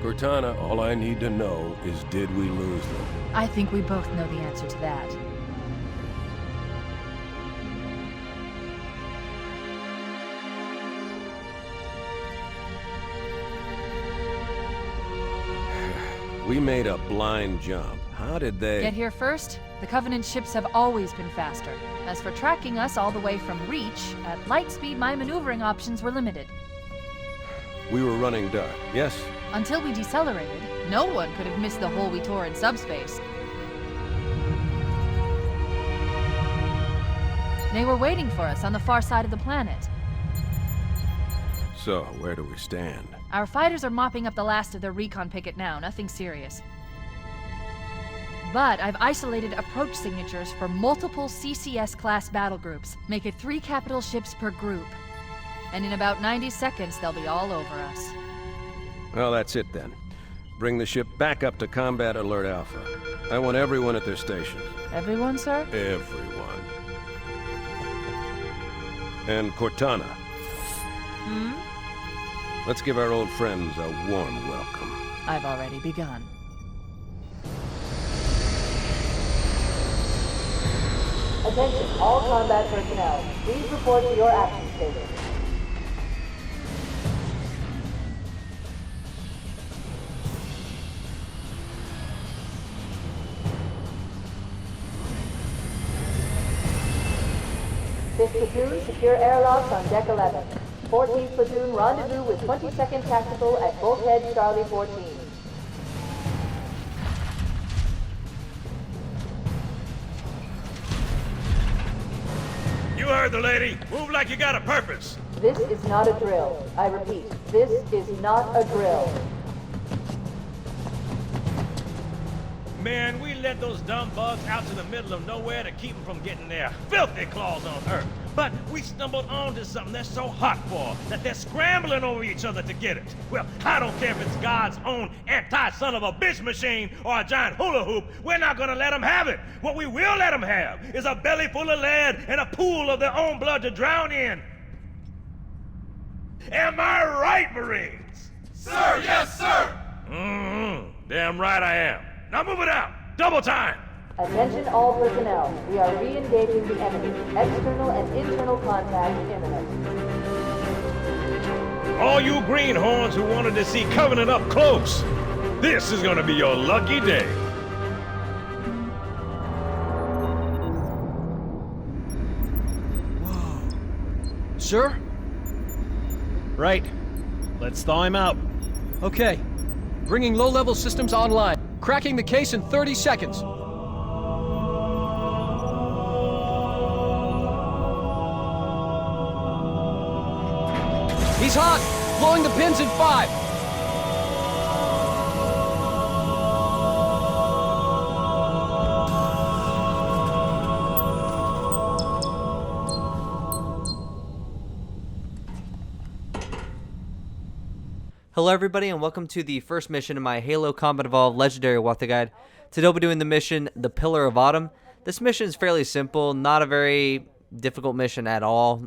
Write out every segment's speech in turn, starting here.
Cortana, all I need to know is did we lose them? I think we both know the answer to that. We made a blind jump. How did they... Get here first? The Covenant ships have always been faster. As for tracking us all the way from Reach, at light speed my maneuvering options were limited. We were running dark, yes? Until we decelerated, no one could have missed the hole we tore in subspace. They were waiting for us on the far side of the planet. So, where do we stand? Our fighters are mopping up the last of their recon picket now, nothing serious. But I've isolated approach signatures for multiple CCS-class battle groups. Make it 3 capital ships per group. And in about 90 seconds, they'll be all over us. Well, that's it then. Bring the ship back up to Combat Alert Alpha. I want everyone at their stations. Everyone, sir? Everyone. And Cortana. Hmm? Let's give our old friends a warm welcome. I've already begun. Attention, all combat personnel. Please report to your action station. Fifth platoon, secure airlocks on deck 11. 14th platoon, rendezvous with 22nd Tactical at Bulkhead Charlie 14. You heard the lady. Move like you got a purpose. This is not a drill. I repeat, this is not a drill. Man, we let those dumb bugs out to the middle of nowhere to keep them from getting their filthy claws on Earth. But we stumbled onto something they're so hot for that they're scrambling over each other to get it. Well, I don't care if it's God's own anti-son-of-a-bitch machine or a giant hula hoop. We're not gonna let them have it. What we will let them have is a belly full of lead and a pool of their own blood to drown in. Am I right, Marines? Sir, yes, sir! Damn right I am. Now move it out! Double time! Attention all personnel. We are re-engaging the enemy. External and internal contact imminent. All you greenhorns who wanted to see Covenant up close, this is gonna be your lucky day. Whoa. Sir? Right. Let's thaw him out. Okay. Bringing low-level systems online. Cracking the case in 30 seconds. He's hot! Blowing the pins in 5! Hello everybody and welcome to the first mission in my Halo Combat Evolved Legendary Walkthrough Guide. Today we'll be doing the mission, The Pillar of Autumn. This mission is fairly simple, not a very difficult mission at all.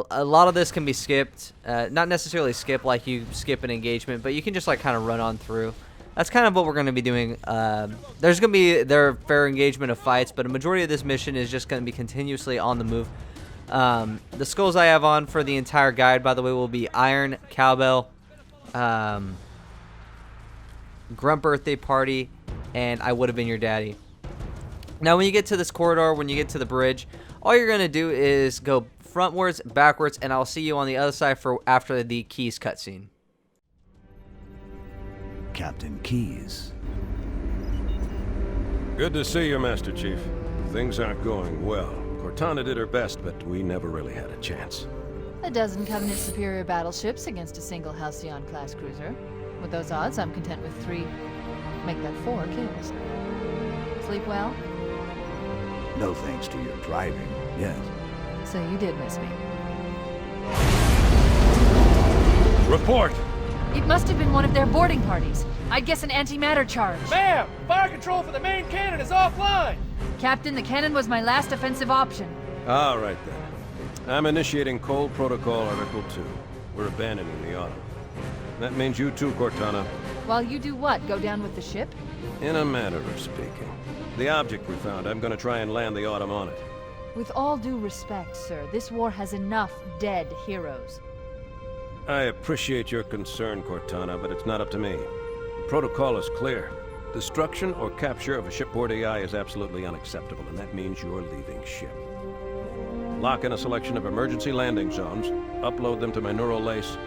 A lot of this can be skipped, not necessarily skip like you skip an engagement, but you can just like kind of run on through. That's kind of what we're going to be doing. There's going to be fair engagement of fights, but a majority of this mission is just going to be continuously on the move. The skulls I have on for the entire guide, by the way, will be Iron, Cowbell, Grunt Birthday Party, and I Would Have Been Your Daddy. Now, when you get to this corridor, when you get to the bridge, all you're going to do is go frontwards, backwards, and I'll see you on the other side for after the Keys cutscene. Captain Keys. Good to see you, Master Chief. Things aren't going well. Cortana did her best, but we never really had a chance. A dozen Covenant superior battleships against a single Halcyon-class cruiser. With those odds, I'm content with 3, make that 4 kills. Sleep well? No thanks to your driving, yes. So you did miss me. Report! It must have been one of their boarding parties. I'd guess an antimatter charge. Ma'am! Fire control for the main cannon is offline! Captain, the cannon was my last offensive option. All right, then. I'm initiating Cold Protocol Article 2. We're abandoning the Autumn. That means you too, Cortana. While you do what? Go down with the ship? In a manner of speaking. The object we found, I'm gonna try and land the Autumn on it. With all due respect, sir, this war has enough dead heroes. I appreciate your concern, Cortana, but it's not up to me. The protocol is clear. Destruction or capture of a shipboard AI is absolutely unacceptable, and that means you're leaving ship. Lock in a selection of emergency landing zones, upload them to my neural lace,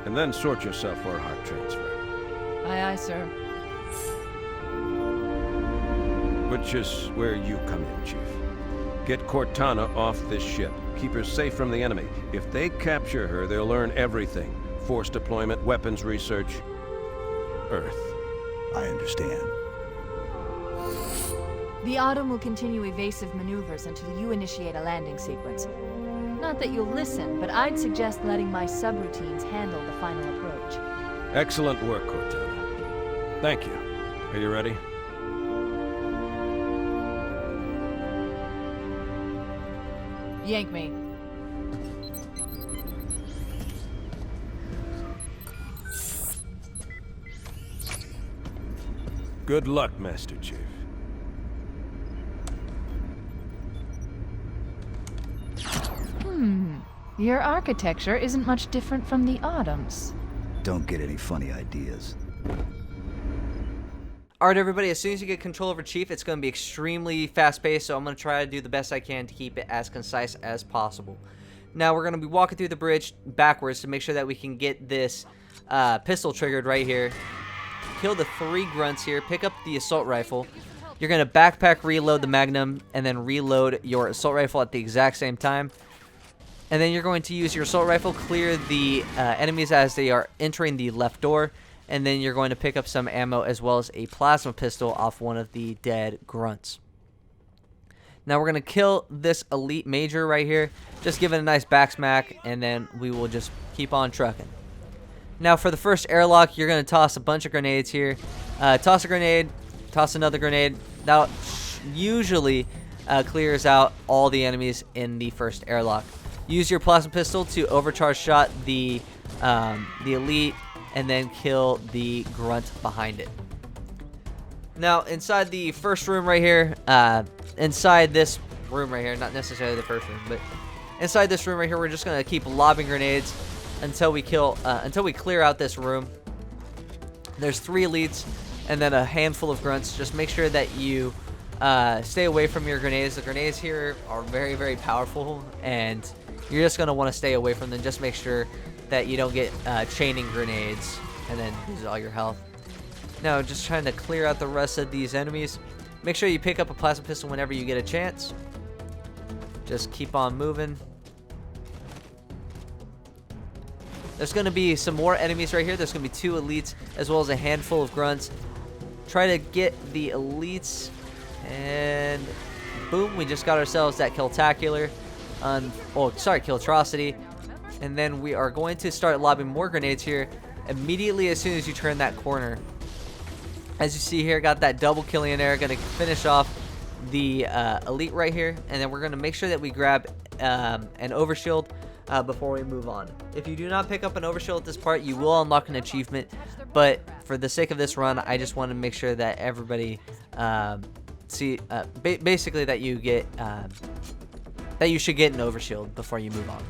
and then sort yourself for a heart transfer. Aye, aye, sir. Which is where you come in, Chief. Get Cortana off this ship. Keep her safe from the enemy. If they capture her, they'll learn everything. Force deployment, weapons research, Earth. I understand. The Autumn will continue evasive maneuvers until you initiate a landing sequence. Not that you'll listen, but I'd suggest letting my subroutines handle the final approach. Excellent work, Cortana. Thank you. Are you ready? Yank me. Good luck, Master Chief. Your architecture isn't much different from the Autumn's. Don't get any funny ideas. Alright everybody, as soon as you get control over Chief, it's going to be extremely fast-paced, so I'm going to try to do the best I can to keep it as concise as possible. Now we're going to be walking through the bridge backwards to make sure that we can get this pistol triggered right here. Kill the 3 grunts here, pick up the assault rifle. You're going to backpack reload the Magnum, and then reload your assault rifle at the exact same time. And then you're going to use your assault rifle, clear the enemies as they are entering the left door. And then you're going to pick up some ammo as well as a plasma pistol off one of the dead grunts. Now we're going to kill this elite major right here. Just give it a nice back smack, and then we will just keep on trucking. Now for the first airlock, you're going to toss a bunch of grenades here. Toss a grenade, toss another grenade. That usually clears out all the enemies in the first airlock. Use your plasma pistol to overcharge shot the elite, and then kill the grunt behind it. Now, inside the first room right here, inside this room right here, not necessarily the first room, but inside this room right here, we're just gonna keep lobbing grenades until we clear out this room. There's 3 elites and then a handful of grunts. Just make sure that you stay away from your grenades. The grenades here are very, very powerful, and you're just gonna want to stay away from them. Just make sure that you don't get chaining grenades and then lose all your health. Now, just trying to clear out the rest of these enemies. Make sure you pick up a plasma pistol whenever you get a chance. Just keep on moving. There's going to be some more enemies right here. There's going to be 2 elites as well as a handful of grunts. Try to get the elites, and boom, we just got ourselves that Killtacular. Killtrocity. And then we are going to start lobbing more grenades here immediately as soon as you turn that corner. As you see here, got that double killing in there. Going to finish off the elite right here. And then we're going to make sure that we grab an overshield before we move on. If you do not pick up an overshield at this part, you will unlock an achievement. But for the sake of this run, I just want to make sure that everybody basically that you get that you should get an overshield before you move on.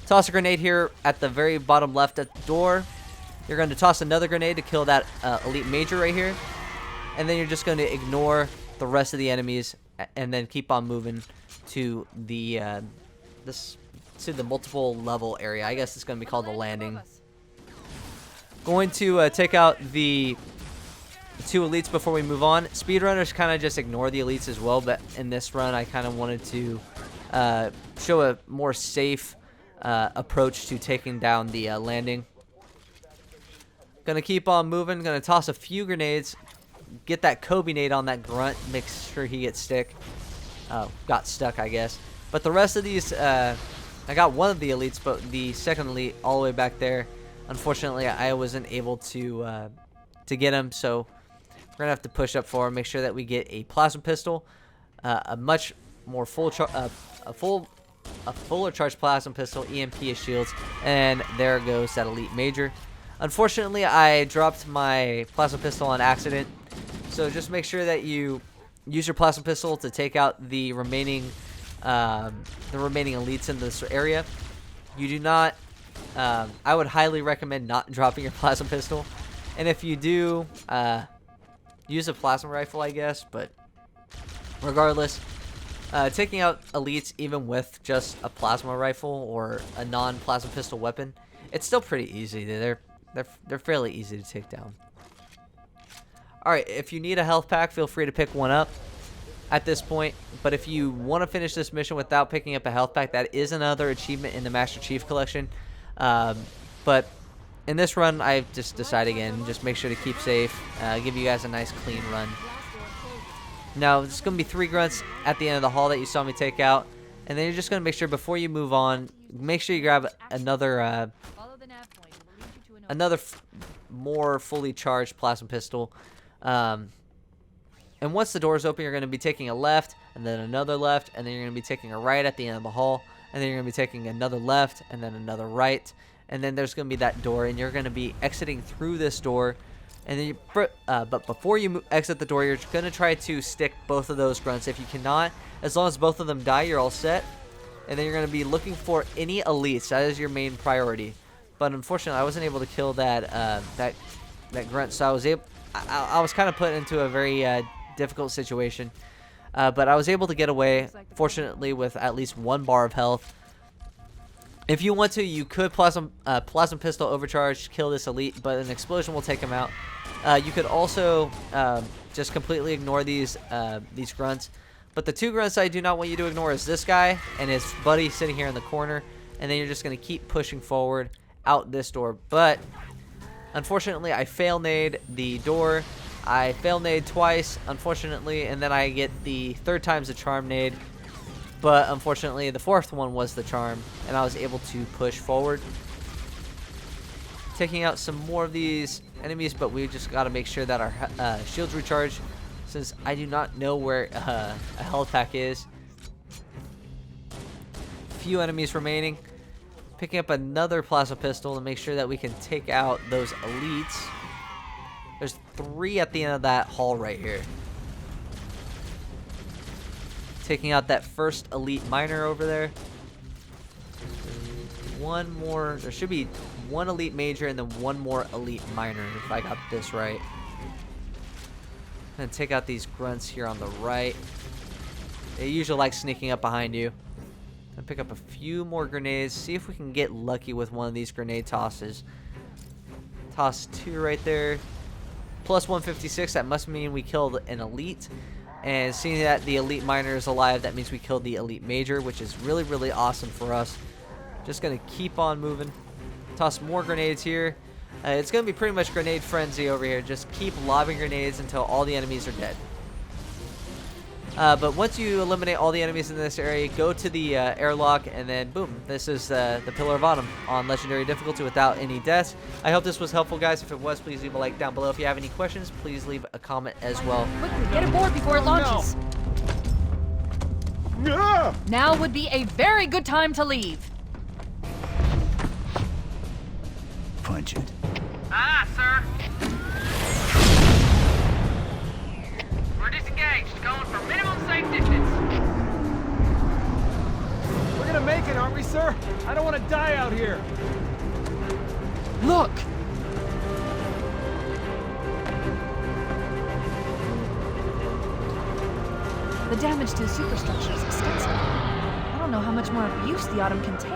Toss a grenade here at the very bottom left at the door. You're going to toss another grenade to kill that elite major right here. And then you're just going to ignore the rest of the enemies and then keep on moving to the multiple level area. I guess it's going to be called the landing. Going to take out the 2 elites before we move on. Speedrunners kind of just ignore the elites as well, but in this run I kind of wanted to show a more safe approach to taking down the landing. Gonna keep on moving. Gonna toss a few grenades. Get that Kobe nade on that grunt. Make sure he gets got stuck, I guess. But the rest of these, I got one of the elites, but the second elite all the way back there. Unfortunately, I wasn't able to get him, so we're gonna have to push up for him. Make sure that we get a plasma pistol, a much more fuller charged plasma pistol, EMP as shields, and there goes that elite major. Unfortunately, I dropped my plasma pistol on accident, so just make sure that you use your plasma pistol to take out the remaining elites in this area. You do not. I would highly recommend not dropping your plasma pistol, and if you do, use a plasma rifle, I guess. But regardless, taking out elites even with just a plasma rifle or a non-plasma pistol weapon, it's still pretty easy. They're fairly easy to take down. Alright, if you need a health pack, feel free to pick one up at this point. But if you want to finish this mission without picking up a health pack, that is another achievement in the Master Chief Collection. But in this run, I just decided again, just make sure to keep safe, give you guys a nice clean run. Now, there's going to be 3 grunts at the end of the hall that you saw me take out. And then you're just going to make sure before you move on, make sure you grab another more fully charged plasma pistol. And once the doors open, you're going to be taking a left, and then another left, and then you're going to be taking a right at the end of the hall, and then you're going to be taking another left, and then another right, and then there's going to be that door, and you're going to be exiting through this door. And then but before you exit the door, you're going to try to stick both of those grunts. If you cannot, as long as both of them die, you're all set. And then you're going to be looking for any elites. That is your main priority. But unfortunately, I wasn't able to kill that grunt, so I was kind of put into a very difficult situation. But I was able to get away, fortunately, with at least 1 bar of health. If you want to, you could plasma pistol overcharge, kill this elite, but an explosion will take him out. You could also just completely ignore these grunts. But the 2 grunts I do not want you to ignore is this guy and his buddy sitting here in the corner. And then you're just going to keep pushing forward out this door. But unfortunately, I fail-nade the door. I fail-nade twice, unfortunately, and then I get the 3rd time's a charm nade. But unfortunately, the 4th one was the charm, and I was able to push forward. Taking out some more of these enemies, but we just got to make sure that our shields recharge, since I do not know where a health pack is. Few enemies remaining. Picking up another plasma pistol to make sure that we can take out those elites. There's 3 at the end of that hall right here. Taking out that first elite miner over there. One more. There should be 1 elite major and then 1 more elite miner, if I got this right. And take out these grunts here on the right. They usually like sneaking up behind you. And pick up a few more grenades. See if we can get lucky with one of these grenade tosses. Toss 2 right there. Plus 156. That must mean we killed an elite. And seeing that the elite miner is alive, that means we killed the elite major, which is really, really awesome for us. Just going to keep on moving. Toss more grenades here. It's going to be pretty much grenade frenzy over here. Just keep lobbing grenades until all the enemies are dead. But once you eliminate all the enemies in this area, go to the airlock, and then boom, this is the Pillar of Autumn on Legendary difficulty without any deaths. I hope this was helpful, guys. If it was, please leave a like down below. If you have any questions, please leave a comment as well. Quickly, get aboard before it launches. No. Now would be a very good time to leave. Punch it. Aye, sir. We're disengaged, going for minimum safe distance. We're gonna make it, aren't we, sir? I don't want to die out here. Look! The damage to the superstructure is extensive. I don't know how much more abuse the Autumn can take.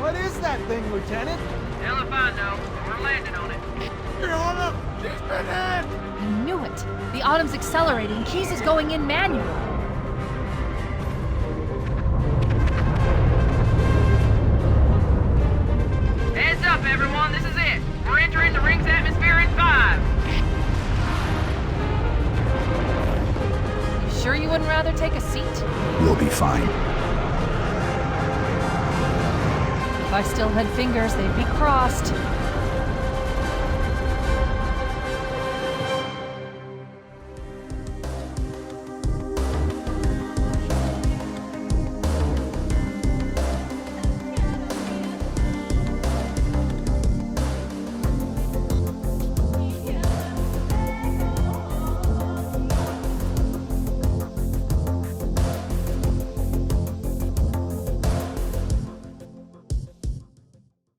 What is that thing, Lieutenant? Hell if I know. We're landing on it. Your Honor, she's been hit! I knew it. The Autumn's accelerating. Keys is going in manual. Heads up, everyone. This is it. We're entering the ring's atmosphere in 5. You sure you wouldn't rather take a seat? We'll be fine. If I still had fingers, they'd be crossed.